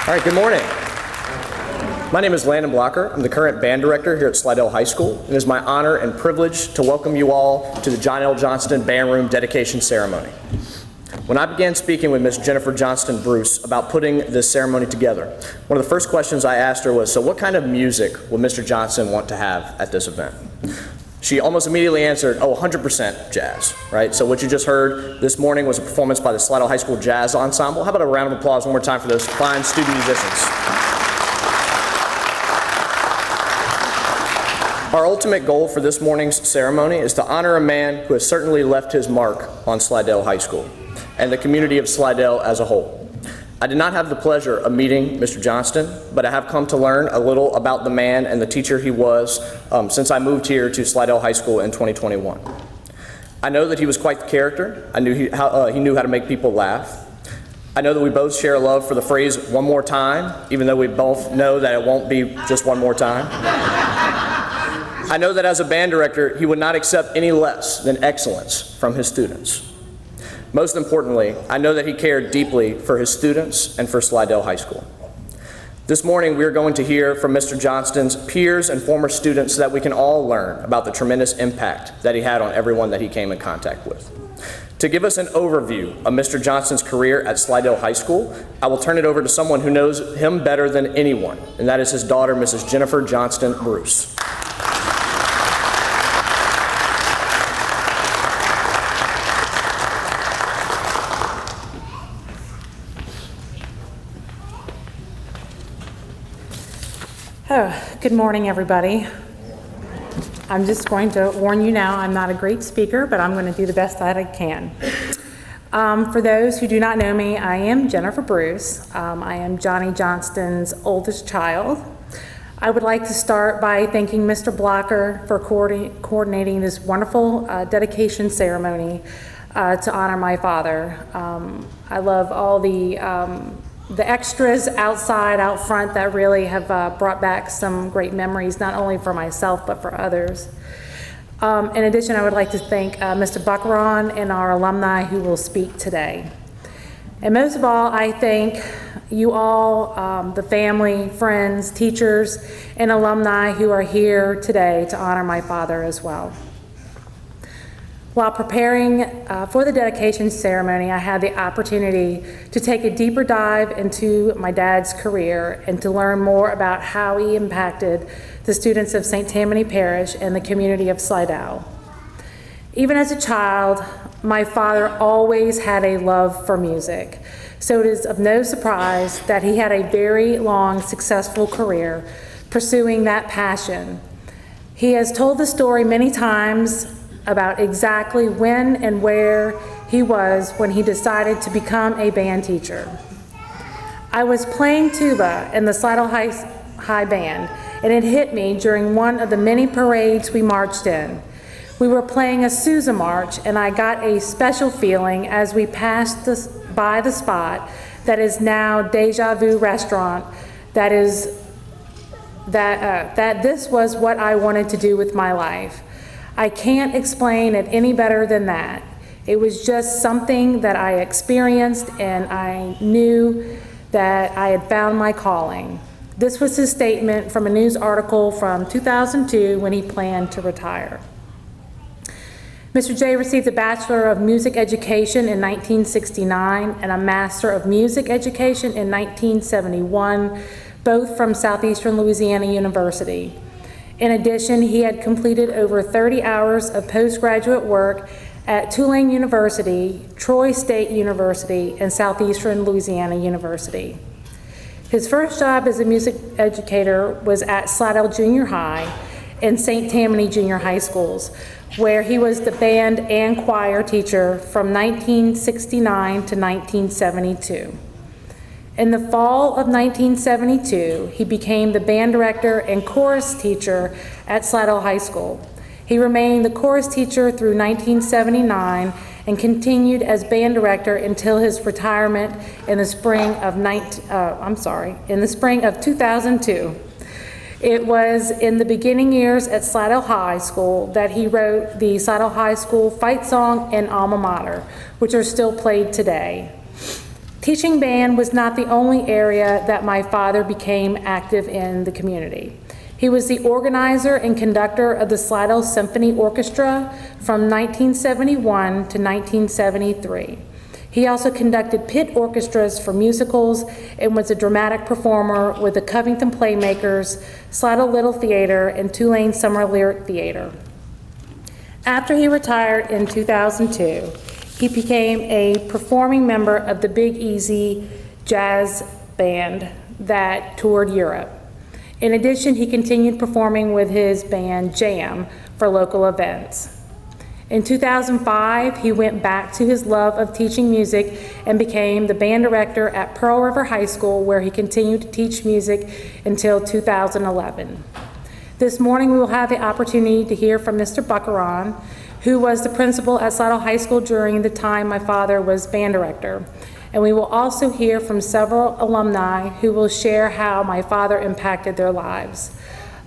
All right, good morning. My name is Landon Blocker. I'm the current band director here at Slidell High School. It is my honor and privilege to welcome you all to the John L. Johnston Band Room dedication ceremony. When I began speaking with Miss Jennifer Johnston Bruce about putting this ceremony together, one of the first questions I asked her was, so what kind of music would Mr. Johnston want to have at this event? She almost immediately answered, 100% jazz, right? So what you just heard this morning was a performance by the Slidell High School Jazz Ensemble. How about a round of applause one more time for those fine student musicians? Our ultimate goal for this morning's ceremony is to honor a man who has certainly left his mark on Slidell High School and the community of Slidell as a whole. I did not have the pleasure of meeting Mr. Johnston, but I have come to learn a little about the man and the teacher he was since I moved here to Slidell High School in 2021. I know that he was quite the character. I knew he knew how to make people laugh. I know that we both share a love for the phrase "one more time," even though we both know that it won't be just one more time. I know that as a band director, he would not accept any less than excellence from his students. Most importantly, I know that he cared deeply for his students and for Slidell High School. This morning, we are going to hear from Mr. Johnston's peers and former students so that we can all learn about the tremendous impact that he had on everyone that he came in contact with. To give us an overview of Mr. Johnston's career at Slidell High School, I will turn it over to someone who knows him better than anyone, and that is his daughter, Mrs. Jennifer Johnston Bruce. Oh, good morning, everybody. I'm just going to warn you now, I'm not a great speaker, but I'm going to do the best that I can. For those who do not know me, I am Jennifer Bruce. I am Johnny Johnston's oldest child. I would like to start by thanking Mr. Blocker for coordinating this wonderful dedication ceremony to honor my father. I love all the extras outside, out front that really have brought back some great memories, not only for myself, but for others. In addition, I would like to thank Mr. Buckeron and our alumni who will speak today. And most of all, I thank you all, the family, friends, teachers, and alumni who are here today to honor my father as well. While preparing for the dedication ceremony, I had the opportunity to take a deeper dive into my dad's career and to learn more about how he impacted the students of St. Tammany Parish and the community of Slidell. Even as a child, my father always had a love for music, so it is of no surprise that he had a very long, successful career pursuing that passion. He has told the story many times about exactly when and where he was when he decided to become a band teacher. I was playing tuba in the Slidell High Band, and it hit me during one of the many parades we marched in. We were playing a Sousa March, and I got a special feeling as we passed by the spot that is now Deja Vu Restaurant, that this was what I wanted to do with my life. I can't explain it any better than that. It was just something that I experienced, and I knew that I had found my calling. This was his statement from a news article from 2002 when he planned to retire. Mr. J received a Bachelor of Music Education in 1969 and a Master of Music Education in 1971, both from Southeastern Louisiana University. In addition, he had completed over 30 hours of postgraduate work at Tulane University, Troy State University, and Southeastern Louisiana University. His first job as a music educator was at Slidell Junior High and St. Tammany Junior High Schools, where he was the band and choir teacher from 1969 to 1972. In the fall of 1972, he became the band director and chorus teacher at Slidell High School. He remained the chorus teacher through 1979 and continued as band director until his retirement in the spring of 2002. It was in the beginning years at Slidell High School that he wrote the Slidell High School fight song and alma mater, which are still played today. Teaching band was not the only area that my father became active in the community. He was the organizer and conductor of the Slidell Symphony Orchestra from 1971 to 1973. He also conducted pit orchestras for musicals and was a dramatic performer with the Covington Playmakers, Slidell Little Theater, and Tulane Summer Lyric Theater. After he retired in 2002, he became a performing member of the Big Easy Jazz Band that toured Europe. In addition, he continued performing with his band Jam for local events. In 2005, he went back to his love of teaching music and became the band director at Pearl River High School, where he continued to teach music until 2011. This morning, we will have the opportunity to hear from Mr. Buckeron, who was the principal at Slidell High School during the time my father was band director. And we will also hear from several alumni who will share how my father impacted their lives.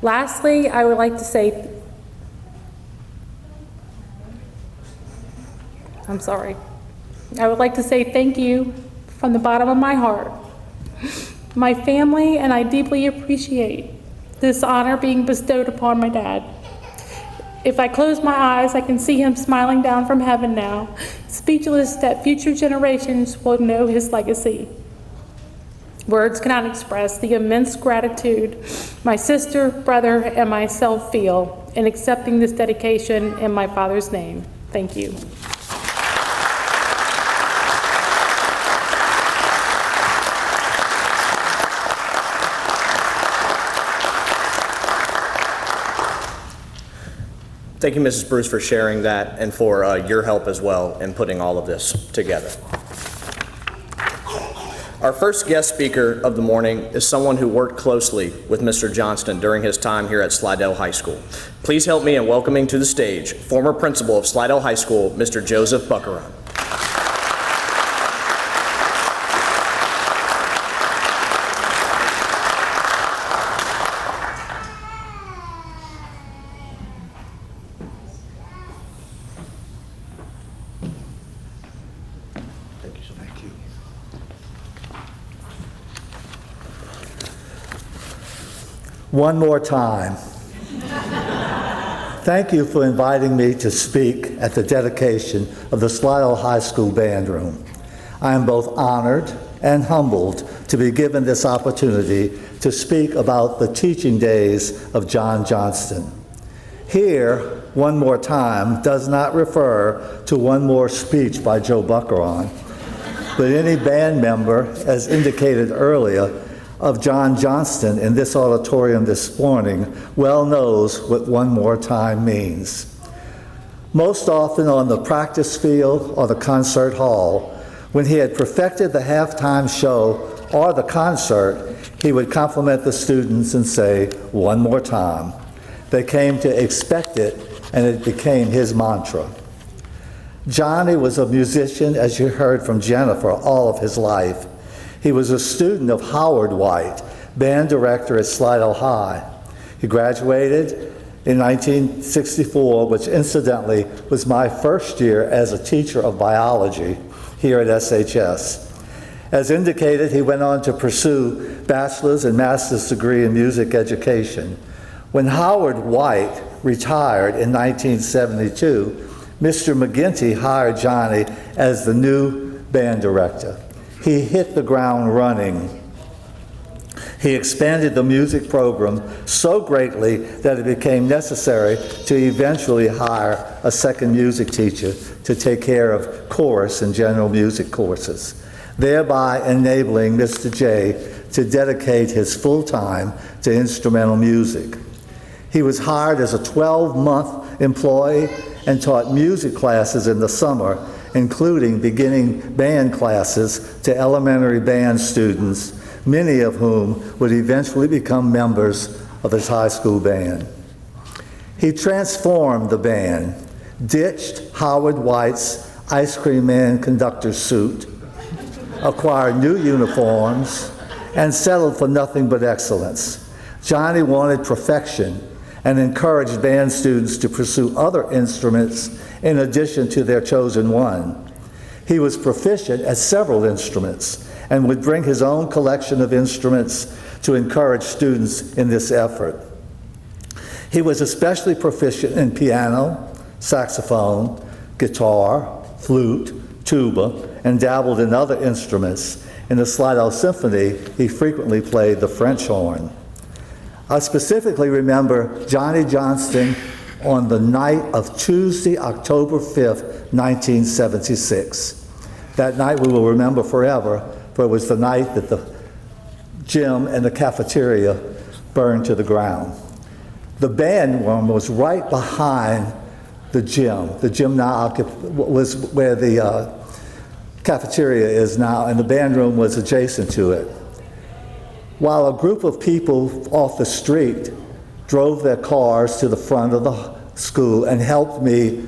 Lastly, I would like to say thank you from the bottom of my heart. My family and I deeply appreciate this honor being bestowed upon my dad. If I close my eyes, I can see him smiling down from heaven now, speechless that future generations will know his legacy. Words cannot express the immense gratitude my sister, brother, and myself feel in accepting this dedication in my father's name. Thank you. Thank you, Mrs. Bruce, for sharing that and for your help as well in putting all of this together. Our first guest speaker of the morning is someone who worked closely with Mr. Johnston during his time here at Slidell High School. Please help me in welcoming to the stage former principal of Slidell High School, Mr. Joseph Buckeron. One more time. Thank you for inviting me to speak at the dedication of the Slidell High School Band Room. I am both honored and humbled to be given this opportunity to speak about the teaching days of John Johnston. Here, one more time does not refer to one more speech by Joe Buckeron, but any band member, as indicated earlier, of John Johnston in this auditorium this morning well knows what one more time means. Most often on the practice field or the concert hall, when he had perfected the halftime show or the concert, he would compliment the students and say, "One more time." They came to expect it, and it became his mantra. Johnny was a musician, as you heard from Jennifer, all of his life. He was a student of Howard White, band director at Slidell High. He graduated in 1964, which incidentally was my first year as a teacher of biology here at SHS. As indicated, he went on to pursue bachelor's and master's degree in music education. When Howard White retired in 1972, Mr. McGinty hired Johnny as the new band director. He hit the ground running. He expanded the music program so greatly that it became necessary to eventually hire a second music teacher to take care of chorus and general music courses, thereby enabling Mr. J to dedicate his full time to instrumental music. He was hired as a 12-month employee and taught music classes in the summer, including beginning band classes to elementary band students, many of whom would eventually become members of his high school band. He transformed the band, ditched Howard White's ice cream man conductor's suit, acquired new uniforms, and settled for nothing but excellence. Johnny wanted perfection and encouraged band students to pursue other instruments in addition to their chosen one. He was proficient at several instruments and would bring his own collection of instruments to encourage students in this effort. He was especially proficient in piano, saxophone, guitar, flute, tuba, and dabbled in other instruments. In the Slidell Symphony, he frequently played the French horn. I specifically remember Johnny Johnston on the night of Tuesday, October 5th, 1976. That night we will remember forever, for it was the night that the gym and the cafeteria burned to the ground. The band room was right behind the gym. The gym now was where the cafeteria is now, and the band room was adjacent to it. While a group of people off the street drove their cars to the front of the school and helped me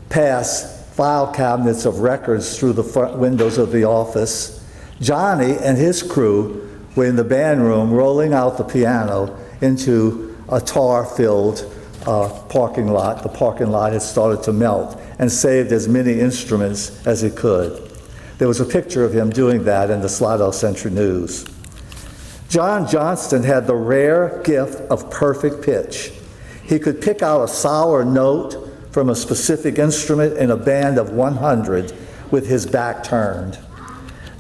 pass file cabinets of records through the front windows of the office, Johnny and his crew were in the band room rolling out the piano into a tar-filled parking lot. The parking lot had started to melt, and saved as many instruments as he could. There was a picture of him doing that in the Slidell Century News. John Johnston had the rare gift of perfect pitch. He could pick out a sour note from a specific instrument in a band of 100 with his back turned.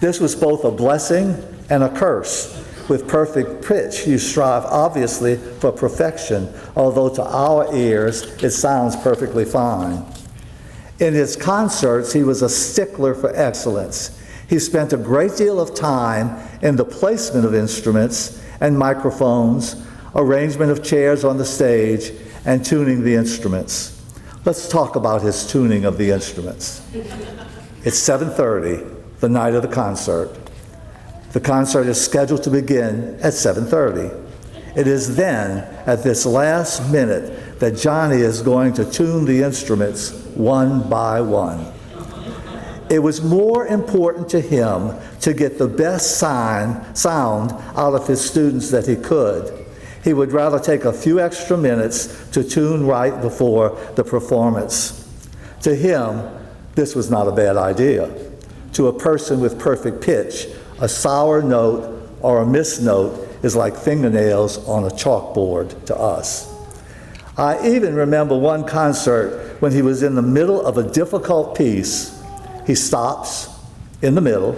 This was both a blessing and a curse. With perfect pitch, you strive obviously for perfection, although to our ears it sounds perfectly fine. In his concerts, he was a stickler for excellence. He spent a great deal of time in the placement of instruments and microphones, arrangement of chairs on the stage, and tuning the instruments. Let's talk about his tuning of the instruments. It's 7:30, the night of the concert. The concert is scheduled to begin at 7:30. It is then, at this last minute, that Johnny is going to tune the instruments one by one. It was more important to him to get the best sound out of his students that he could. He would rather take a few extra minutes to tune right before the performance. To him, this was not a bad idea. To a person with perfect pitch, a sour note or a missed note is like fingernails on a chalkboard to us. I even remember one concert when he was in the middle of a difficult piece. He stops in the middle,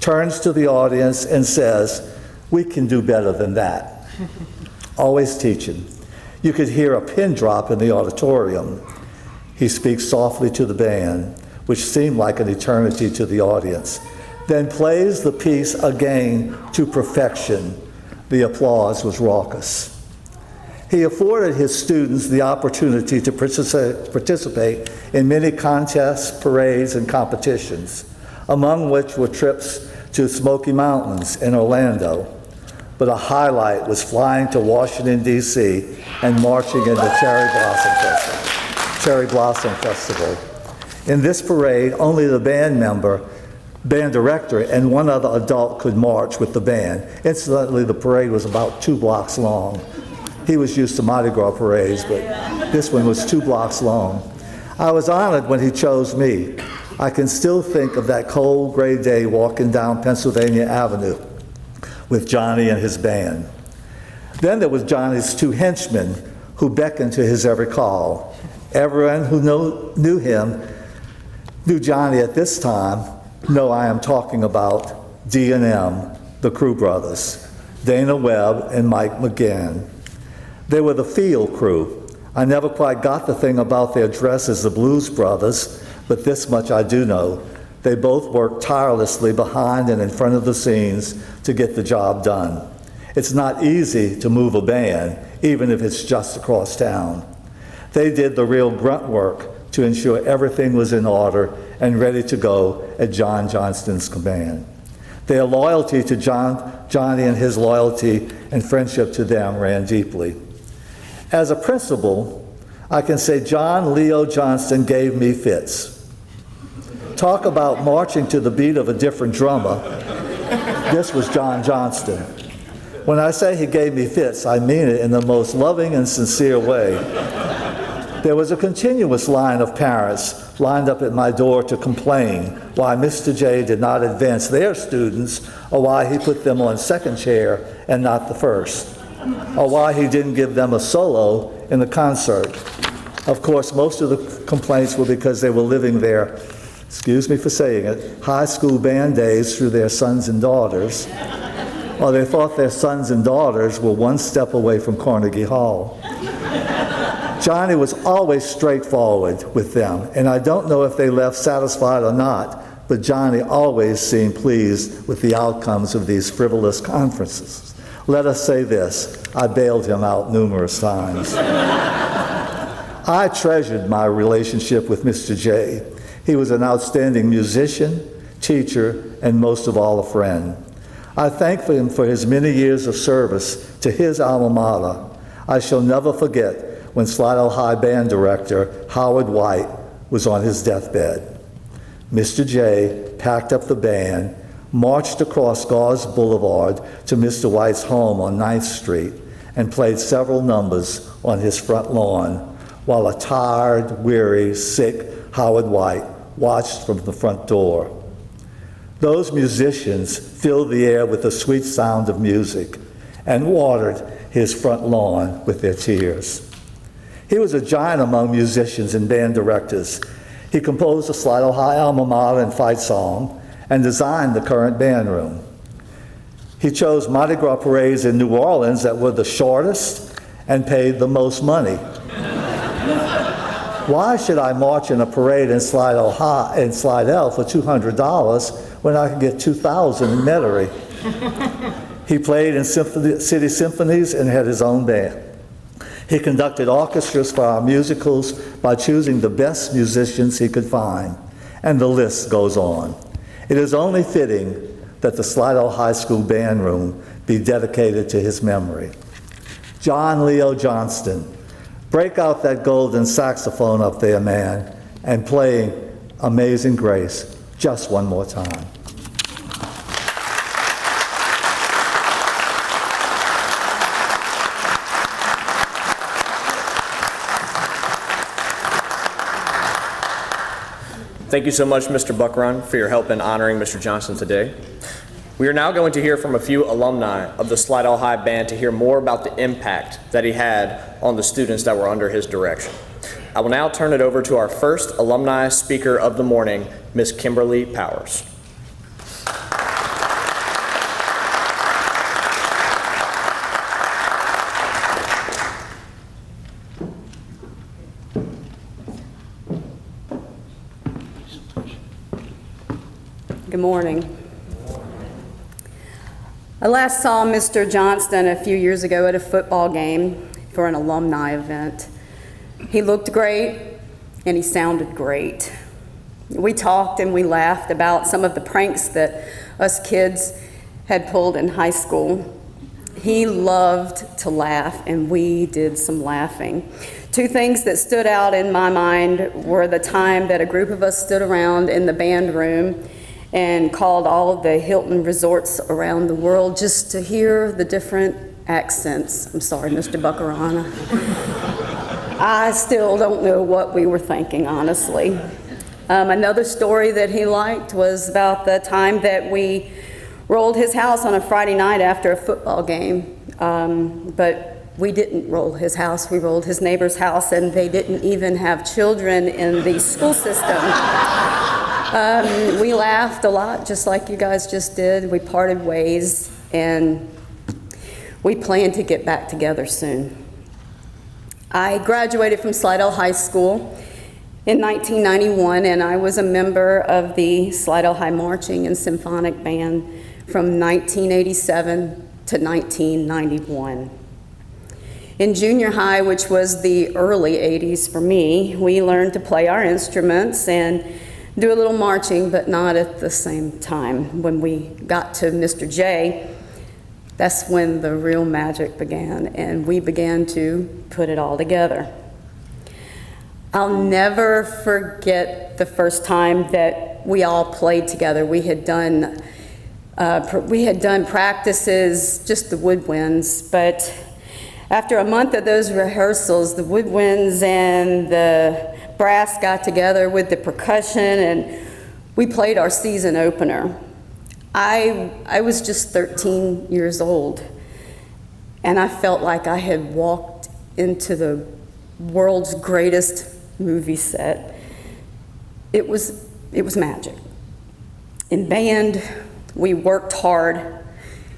turns to the audience and says, "We can do better than that." Always teaching. You could hear a pin drop in the auditorium. He speaks softly to the band, which seemed like an eternity to the audience, then plays the piece again to perfection. The applause was raucous. He afforded his students the opportunity to participate in many contests, parades, and competitions, among which were trips to Smoky Mountains in Orlando. But a highlight was flying to Washington, D.C. and marching in the Cherry Blossom Festival. In this parade, only the band director, and one other adult could march with the band. Incidentally, the parade was about 2 blocks long. He was used to Mardi Gras parades, but this one was 2 blocks long. I was honored when he chose me. I can still think of that cold, gray day walking down Pennsylvania Avenue with Johnny and his band. Then there was Johnny's 2 henchmen who beckoned to his every call. Everyone who knew Johnny at this time, know I am talking about D&M, the Crew brothers, Dana Webb and Mike McGann. They were the field crew. I never quite got the thing about their dress as the Blues Brothers, but this much I do know. They both worked tirelessly behind and in front of the scenes to get the job done. It's not easy to move a band, even if it's just across town. They did the real grunt work to ensure everything was in order and ready to go at John Johnston's command. Their loyalty to Johnny and his loyalty and friendship to them ran deeply. As a principal, I can say John Leo Johnston gave me fits. Talk about marching to the beat of a different drummer. This was John Johnston. When I say he gave me fits, I mean it in the most loving and sincere way. There was a continuous line of parents lined up at my door to complain why Mr. J did not advance their students, or why he put them on second chair and not the first, or why he didn't give them a solo in the concert. Of course, most of the complaints were because they were living their, excuse me for saying it, high school band days through their sons and daughters, or they thought their sons and daughters were one step away from Carnegie Hall. Johnny was always straightforward with them, and I don't know if they left satisfied or not, but Johnny always seemed pleased with the outcomes of these frivolous conferences. Let us say this, I bailed him out numerous times. I treasured my relationship with Mr. J. He was an outstanding musician, teacher, and most of all, a friend. I thank him for his many years of service to his alma mater. I shall never forget when Slidell High band director Howard White was on his deathbed. Mr. J packed up the band, marched across Gauze Boulevard to Mr. White's home on 9th Street, and played several numbers on his front lawn, while a tired, weary, sick Howard White watched from the front door. Those musicians filled the air with the sweet sound of music and watered his front lawn with their tears. He was a giant among musicians and band directors. He composed the Slidell High alma mater and fight song and designed the current band room. He chose Mardi Gras parades in New Orleans that were the shortest and paid the most money. Why should I march in a parade in Slidell for $200 when I can get $2,000 in Metairie? He played in city symphonies and had his own band. He conducted orchestras for our musicals by choosing the best musicians he could find, and the list goes on. It is only fitting that the Slidell High School band room be dedicated to his memory. John Leo Johnston, break out that golden saxophone up there, man, and play Amazing Grace just one more time. Thank you so much, Mr. Buckron, for your help in honoring Mr. Johnston today. We are now going to hear from a few alumni of the Slidell High Band to hear more about the impact that he had on the students that were under his direction. I will now turn it over to our first alumni speaker of the morning, Ms. Kimberly Powers. Good morning. I last saw Mr. Johnston a few years ago at a football game for an alumni event. He looked great and he sounded great. We talked and we laughed about some of the pranks that us kids had pulled in high school. He loved to laugh and we did some laughing. Two things that stood out in my mind were the time that a group of us stood around in the band room and called all of the Hilton resorts around the world just to hear the different accents. I'm sorry, Mr. Buckarana. I still don't know what we were thinking, honestly. Another story that he liked was about the time that we rolled his house on a Friday night after a football game. But we didn't roll his house, we rolled his neighbor's house, and they didn't even have children in the school system. We laughed a lot, just like you guys just did. We parted ways, and we plan to get back together soon. I graduated from Slidell High School in 1991, and I was a member of the Slidell High Marching and Symphonic Band from 1987 to 1991. In junior high, which was the early 80s for me, we learned to play our instruments and do a little marching, but not at the same time. When we got to Mr. J, that's when the real magic began, and we began to put it all together. I'll never forget the first time that we all played together. We had done practices, just the woodwinds, but after a month of those rehearsals, the woodwinds and the brass got together with the percussion, and we played our season opener. I was just 13 years old, and I felt like I had walked into the world's greatest movie set. It was magic. In band, we worked hard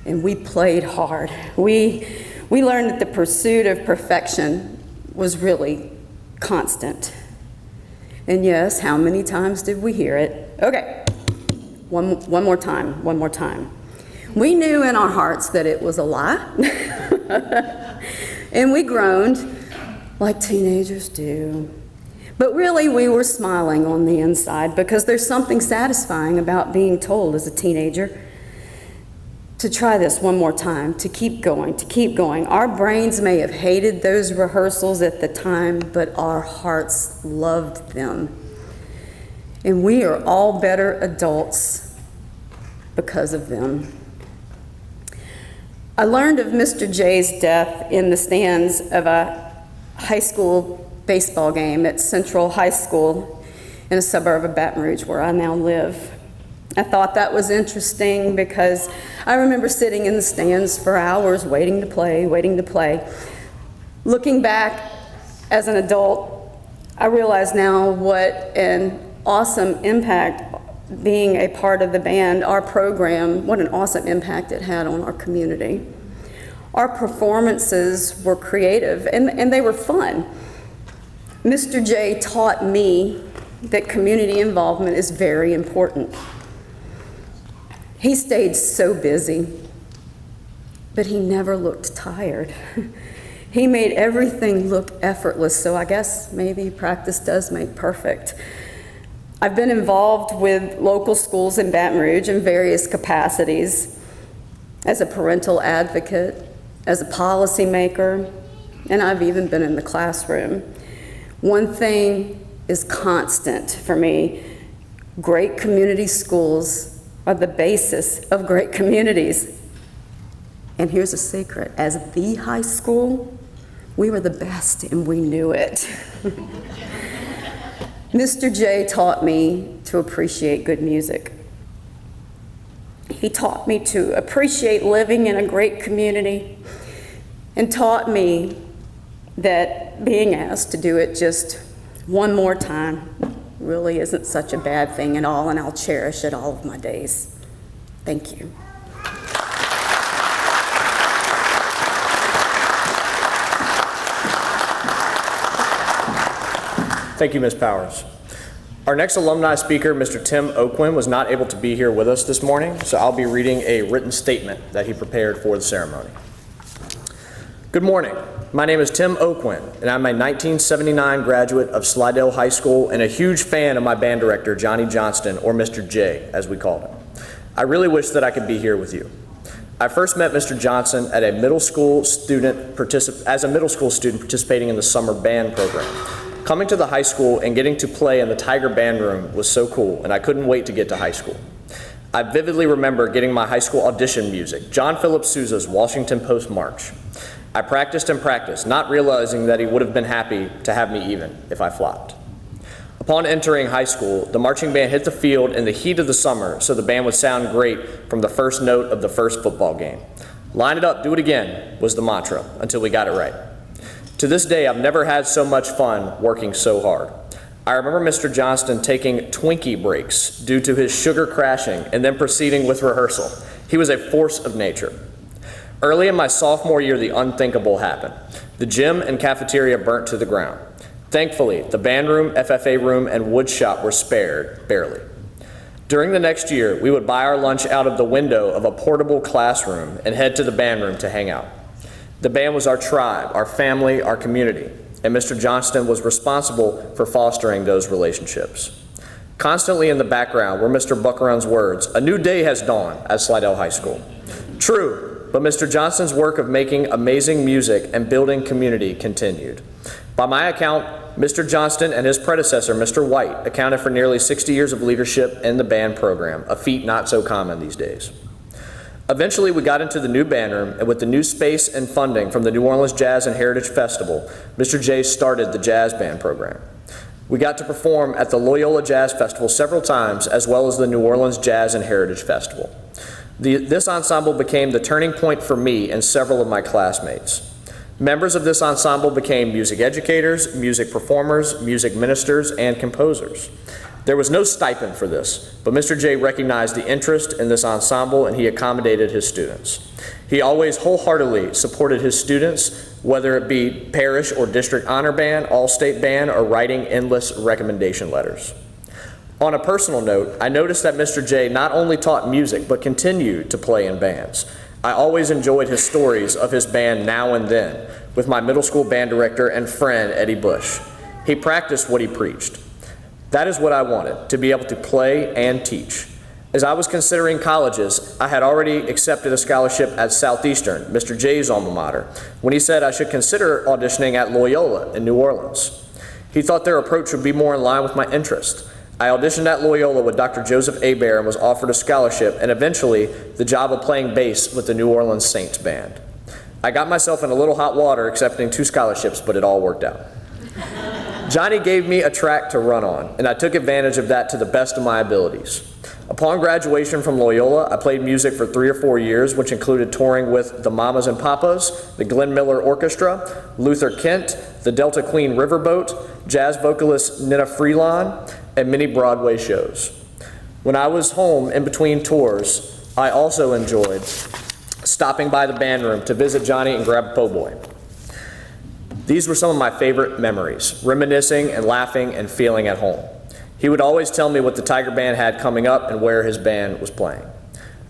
and we played hard. We learned that the pursuit of perfection was really constant. And yes, how many times did we hear it? Okay, one more time. We knew in our hearts that it was a lie. And we groaned like teenagers do. But really, we were smiling on the inside, because there's something satisfying about being told as a teenager to try this one more time, to keep going. Our brains may have hated those rehearsals at the time, but our hearts loved them. And we are all better adults because of them. I learned of Mr. J's death in the stands of a high school baseball game at Central High School in a suburb of Baton Rouge, where I now live. I thought that was interesting because I remember sitting in the stands for hours waiting to play. Looking back as an adult, I realize now what an awesome impact being a part of the band, our program, what an awesome impact it had on our community. Our performances were creative and they were fun. Mr. J taught me that community involvement is very important. He stayed so busy, but he never looked tired. He made everything look effortless, so I guess maybe practice does make perfect. I've been involved with local schools in Baton Rouge in various capacities, as a parental advocate, as a policymaker, and I've even been in the classroom. One thing is constant for me: great community schools are the basis of great communities. And here's a secret: as the high school, we were the best and we knew it. Mr. J taught me to appreciate good music. He taught me to appreciate living in a great community, and taught me that being asked to do it just one more time really isn't such a bad thing at all, and I'll cherish it all of my days. Thank you. Thank you, Ms. Powers. Our next alumni speaker, Mr. Tim Oquin, was not able to be here with us this morning, so I'll be reading a written statement that he prepared for the ceremony. Good morning. My name is Tim Oquin, and I'm a 1979 graduate of Slidell High School and a huge fan of my band director, Johnny Johnston, or Mr. J, as we called him. I really wish that I could be here with you. I first met Mr. Johnston as a middle school student participating in the summer band program. Coming to the high school and getting to play in the Tiger Band Room was so cool, and I couldn't wait to get to high school. I vividly remember getting my high school audition music, John Philip Sousa's Washington Post March. I practiced and practiced, not realizing that he would have been happy to have me even if I flopped. Upon entering high school, the marching band hit the field in the heat of the summer, so the band would sound great from the first note of the first football game. Line it up, do it again was the mantra until we got it right. To this day, I've never had so much fun working so hard. I remember Mr. Johnston taking Twinkie breaks due to his sugar crashing and then proceeding with rehearsal. He was a force of nature. Early in my sophomore year, the unthinkable happened. The gym and cafeteria burnt to the ground. Thankfully, the band room, FFA room, and wood shop were spared, barely. During the next year, we would buy our lunch out of the window of a portable classroom and head to the band room to hang out. The band was our tribe, our family, our community, and Mr. Johnston was responsible for fostering those relationships. Constantly in the background were Mr. Buckarun's words, "A new day has dawned" at Slidell High School. True, but Mr. Johnston's work of making amazing music and building community continued. By my account, Mr. Johnston and his predecessor, Mr. White, accounted for nearly 60 years of leadership in the band program, a feat not so common these days. Eventually, we got into the new band room, and with the new space and funding from the New Orleans Jazz and Heritage Festival, Mr. J started the jazz band program. We got to perform at the Loyola Jazz Festival several times, as well as the New Orleans Jazz and Heritage Festival. This ensemble became the turning point for me and several of my classmates. Members of this ensemble became music educators, music performers, music ministers, and composers. There was no stipend for this, but Mr. J recognized the interest in this ensemble and he accommodated his students. He always wholeheartedly supported his students, whether it be parish or district honor band, all-state band, or writing endless recommendation letters. On a personal note, I noticed that Mr. J not only taught music, but continued to play in bands. I always enjoyed his stories of his band Now and Then with my middle school band director and friend, Eddie Bush. He practiced what he preached. That is what I wanted, to be able to play and teach. As I was considering colleges, I had already accepted a scholarship at Southeastern, Mr. J's alma mater, when he said I should consider auditioning at Loyola in New Orleans. He thought their approach would be more in line with my interest. I auditioned at Loyola with Dr. Joseph Hebert and was offered a scholarship and eventually the job of playing bass with the New Orleans Saints Band. I got myself in a little hot water accepting 2 scholarships, but it all worked out. Johnny gave me a track to run on, and I took advantage of that to the best of my abilities. Upon graduation from Loyola, I played music for 3 or 4 years, which included touring with the Mamas and Papas, the Glenn Miller Orchestra, Luther Kent, the Delta Queen Riverboat, jazz vocalist Nina Freelon, and many Broadway shows. When I was home in between tours, I also enjoyed stopping by the band room to visit Johnny and grab a po' boy. These were some of my favorite memories, reminiscing and laughing and feeling at home. He would always tell me what the Tiger Band had coming up and where his band was playing.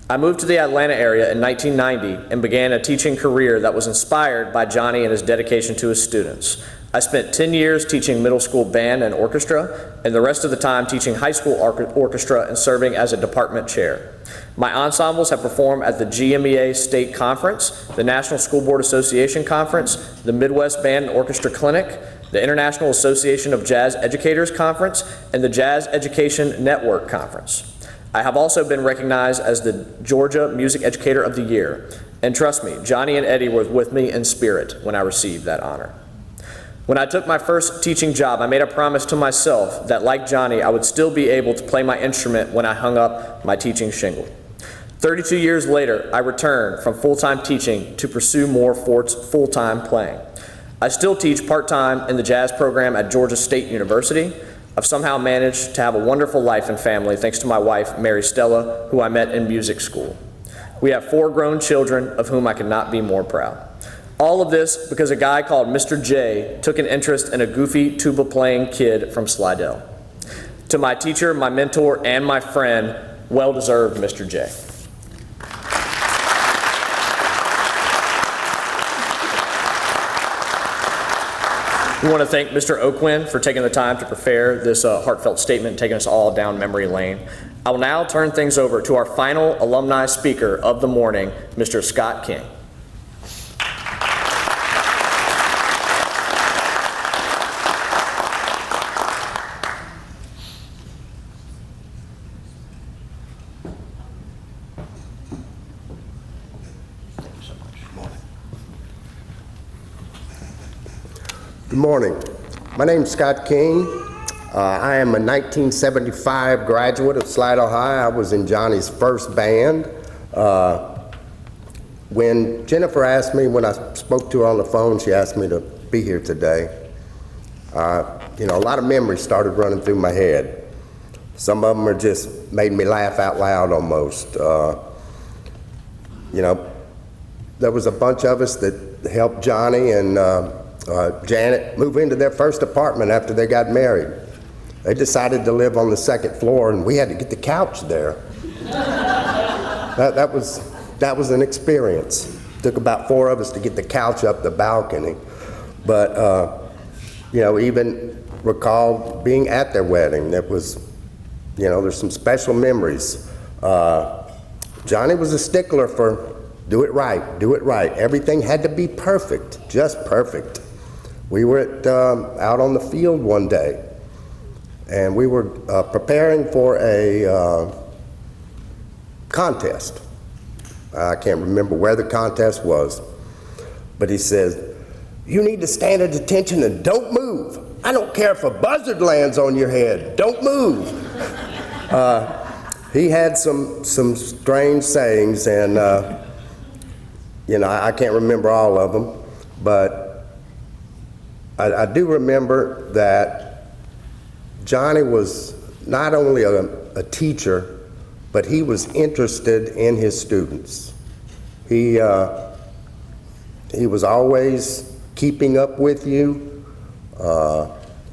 I moved to the Atlanta area in 1990 and began a teaching career that was inspired by Johnny and his dedication to his students. I spent 10 years teaching middle school band and orchestra, and the rest of the time teaching high school orchestra and serving as a department chair. My ensembles have performed at the GMEA State Conference, the National School Board Association Conference, the Midwest Band and Orchestra Clinic, the International Association of Jazz Educators Conference, and the Jazz Education Network Conference. I have also been recognized as the Georgia Music Educator of the Year. And trust me, Johnny and Eddie were with me in spirit when I received that honor. When I took my first teaching job, I made a promise to myself that, like Johnny, I would still be able to play my instrument when I hung up my teaching shingle. 32 years later, I returned from full-time teaching to pursue more full-time playing. I still teach part-time in the jazz program at Georgia State University. I've somehow managed to have a wonderful life and family thanks to my wife, Mary Stella, who I met in music school. We have 4 grown children of whom I could not be more proud. All of this because a guy called Mr. J took an interest in a goofy tuba-playing kid from Slidell. To my teacher, my mentor, and my friend, well-deserved Mr. J. We want to thank Mr. Oakwin for taking the time to prepare this heartfelt statement, taking us all down memory lane. I will now turn things over to our final alumni speaker of the morning, Mr. Scott King. Good morning. My name is Scott King. I am a 1975 graduate of Slidell High. I was in Johnny's first band. when Jennifer asked me, when I spoke to her on the phone, she asked me to be here today, you know, a lot of memories started running through my head. Some of them are just made me laugh out loud almost. You know, there was a bunch of us that helped Johnny and Janet move into their first apartment after they got married. They decided to live on the second floor, and we had to get the couch there. That was an experience. Took about 4 of us to get the couch up the balcony. But, you know, even recall being at their wedding. That was, you know, there's some special memories. Johnny was a stickler for do it right, do it right. Everything had to be perfect, just perfect. We were out on the field one day, and we were preparing for a contest. I can't remember where the contest was, but he says, "You need to stand at attention and don't move. I don't care if a buzzard lands on your head, don't move." He had some strange sayings, and you know, I can't remember all of them, but I do remember that Johnny was not only a teacher, but he was interested in his students. He was always keeping up with you,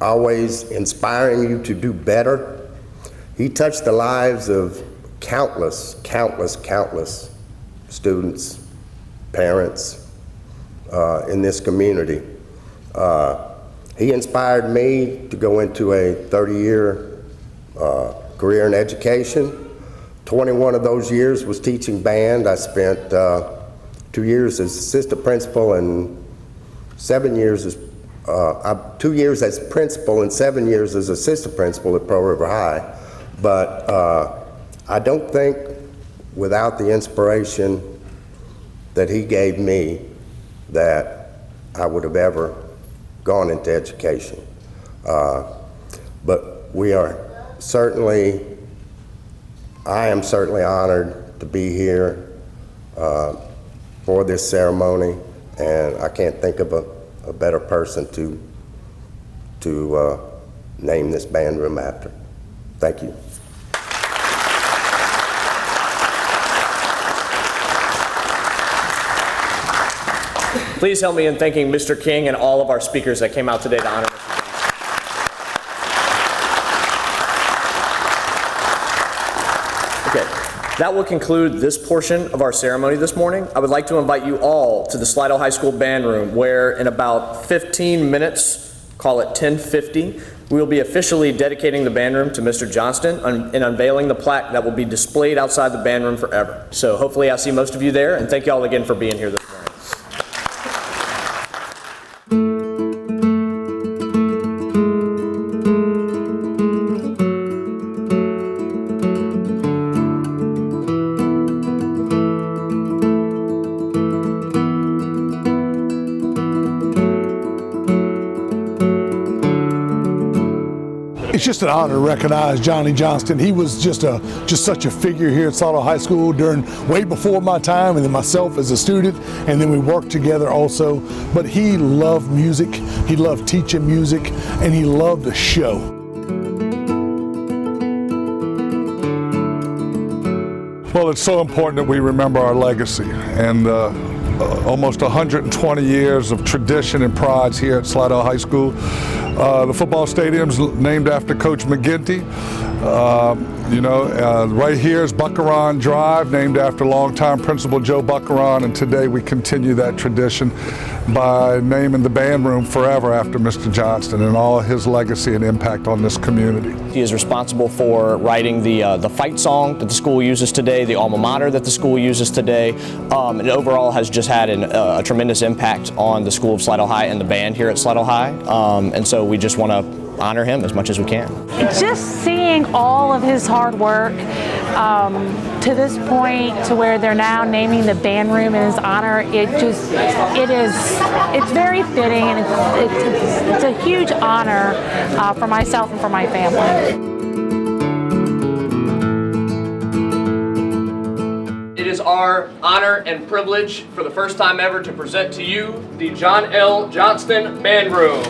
always inspiring you to do better. He touched the lives of countless students, parents in this community. He inspired me to go into a 30-year career in education. 21 of those years was teaching band. I spent 2 years as assistant principal and 7 years as 2 years as principal and 7 years as assistant principal at Pearl River High. But I don't think without the inspiration that he gave me that I would have ever gone into education. But we are certainly, I am certainly honored to be here for this ceremony, and I can't think of a better person to name this band room after. Thank you. Please help me in thanking Mr. King and all of our speakers that came out today to honor Mr. Johnson. Okay, that will conclude this portion of our ceremony this morning. I would like to invite you all to the Slidell High School Band Room, where in about 15 minutes, call it 10:50, we will be officially dedicating the band room to Mr. Johnston and unveiling the plaque that will be displayed outside the band room forever. So hopefully I'll see most of you there, and thank you all again for being here this morning. It's just an honor to recognize Johnny Johnston. He was just such a figure here at Slidell High School way before my time, and then myself as a student, and then we worked together also. But he loved music, he loved teaching music, and he loved a show. Well, it's so important that we remember our legacy, and almost 120 years of tradition and pride here at Slidell High School. The football stadium's named after Coach McGinty. Right here is Buckaron Drive, named after longtime Principal Joe Buckaron, and today we continue that tradition by naming the band room forever after Mr. Johnston and all his legacy and impact on this community. He is responsible for writing the fight song that the school uses today, the alma mater that the school uses today, and overall has just had a tremendous impact on the school of Slidell High and the band here at Slidell High, and so we just want to honor him as much as we can. Just seeing all of his hard work to this point, to where they're now naming the band room in his honor, it's very fitting, and it's a huge honor for myself and for my family. It is our our honor and privilege for the first time ever to present to you the John L. Johnston Band Room.